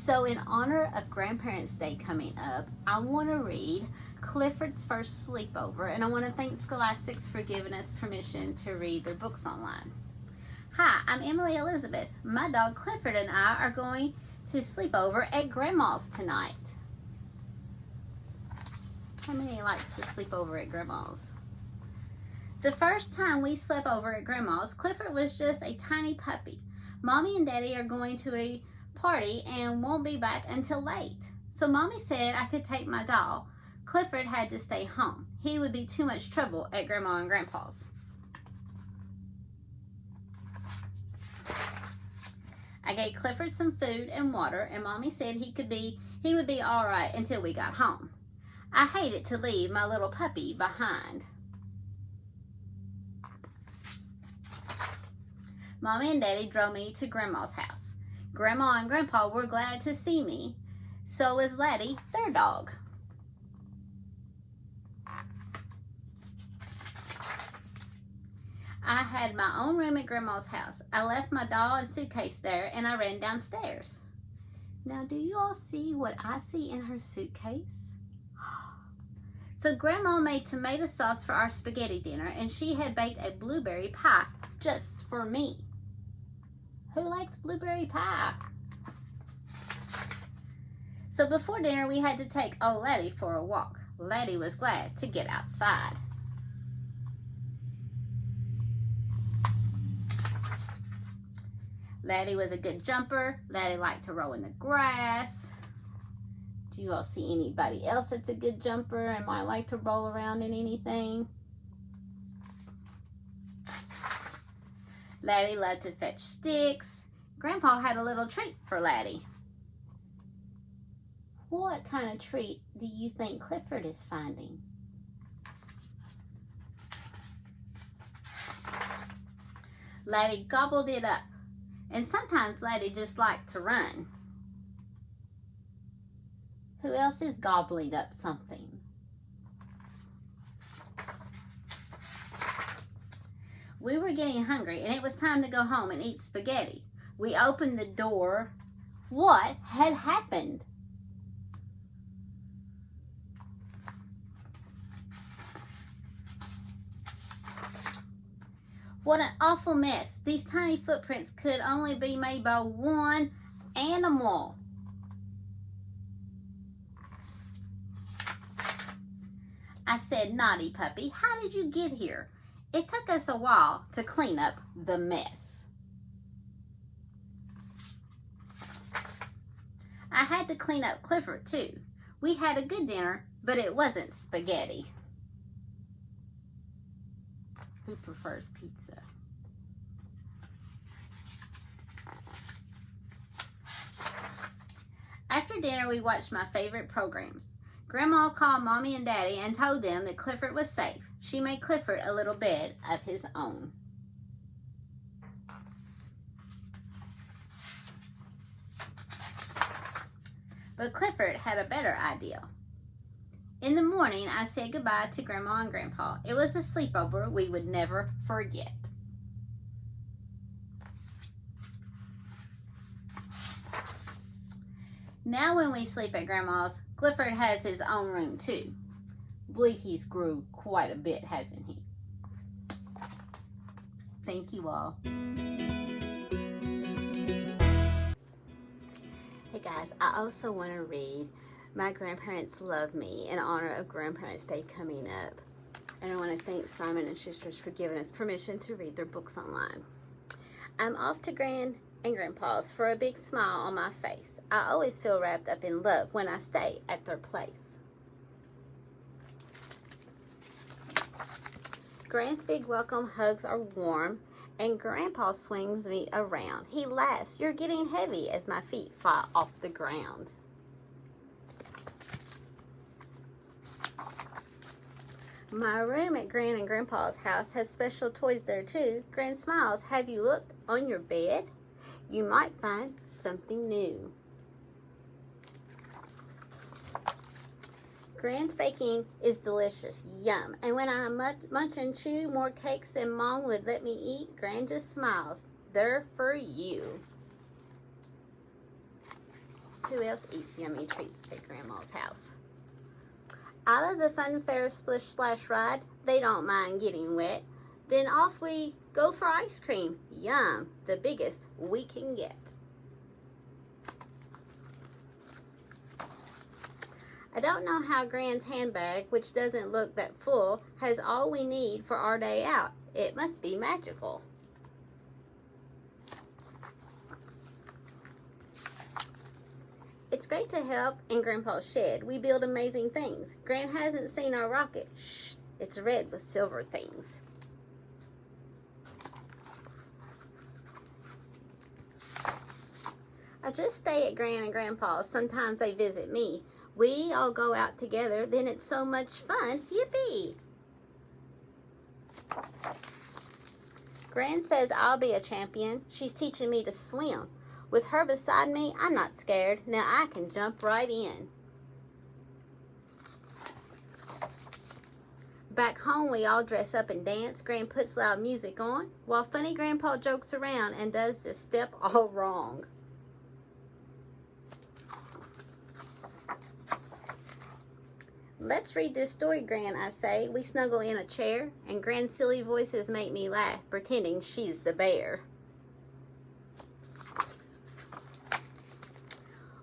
So in honor of Grandparents' Day coming up, I want to read Clifford's First Sleepover, and I want to thank Scholastics for giving us permission to read their books online. Hi, I'm Emily Elizabeth. My dog Clifford and I are going to sleep over at Grandma's tonight. How many likes to sleep over at Grandma's? The first time we slept over at Grandma's, Clifford was just a tiny puppy. Mommy and Daddy are going to a party and won't be back until late. So Mommy said I could take my doll. Clifford had to stay home. He would be too much trouble at Grandma and Grandpa's. I gave Clifford some food and water, and Mommy said he would be all right until we got home. I hated to leave my little puppy behind. Mommy and Daddy drove me to Grandma's house. Grandma and Grandpa were glad to see me. So was Laddie, their dog. I had my own room at Grandma's house. I left my doll and suitcase there, and I ran downstairs. Now, do you all see what I see in her suitcase? So Grandma made tomato sauce for our spaghetti dinner, and she had baked a blueberry pie just for me. Who likes blueberry pie? So before dinner, we had to take old Laddie for a walk. Laddie was glad to get outside. Laddie was a good jumper. Laddie liked to roll in the grass. Do you all see anybody else that's a good jumper and might like to roll around in anything? Laddie loved to fetch sticks. Grandpa had a little treat for Laddie. What kind of treat do you think Clifford is finding? Laddie gobbled it up. And sometimes Laddie just liked to run. Who else is gobbling up something? We were getting hungry and it was time to go home and eat spaghetti. We opened the door. What had happened? What an awful mess. These tiny footprints could only be made by one animal. I said, naughty puppy, how did you get here? It took us a while to clean up the mess. I had to clean up Clifford too. We had a good dinner, but it wasn't spaghetti. Who prefers pizza? After dinner, we watched my favorite programs. Grandma called Mommy and Daddy and told them that Clifford was safe. She made Clifford a little bed of his own. But Clifford had a better idea. In the morning, I said goodbye to Grandma and Grandpa. It was a sleepover we would never forget. Now when we sleep at Grandma's, Clifford has his own room too. I believe he's grew quite a bit, hasn't he? Thank you all. Hey guys, I also want to read My Grandparents Love Me in honor of Grandparents' Day coming up. And I want to thank Simon & Schuster's for giving us permission to read their books online. I'm off to Grand and Grandpa's for a big smile on my face. I always feel wrapped up in love when I stay at their place. Grand's big welcome hugs are warm, and Grandpa swings me around. He laughs, "You're getting heavy," as my feet fly off the ground. My room at Grand and Grandpa's house has special toys there too. Grand smiles, "Have you looked on your bed? You might find something new." Grand's baking is delicious, yum. And when I munch and chew more cakes than Mom would let me eat, Grand just smiles. They're for you. Who else eats yummy treats at Grandma's house? Out of the fun fair splish splash ride, they don't mind getting wet. Then off we go for ice cream. Yum, the biggest we can get. I don't know how Gran's handbag, which doesn't look that full, has all we need for our day out. It must be magical. It's great to help in Grandpa's shed. We build amazing things. Gran hasn't seen our rocket. Shh, it's red with silver things. I just stay at Gran and Grandpa's. Sometimes they visit me. We all go out together, then it's so much fun. Yippee! Gran says I'll be a champion. She's teaching me to swim. With her beside me, I'm not scared. Now I can jump right in. Back home, we all dress up and dance. Gran puts loud music on, while funny Grandpa jokes around and does this step all wrong. Let's read this story, Gran, I say. We snuggle in a chair, and Gran's silly voices make me laugh, pretending she's the bear.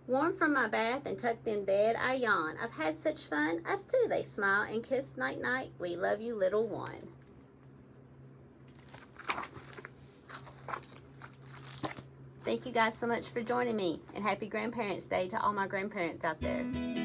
Warm from my bath and tucked in bed, I yawn. I've had such fun. Us too, they smile and kiss night-night. We love you, little one. Thank you guys so much for joining me, and happy Grandparents' Day to all my grandparents out there.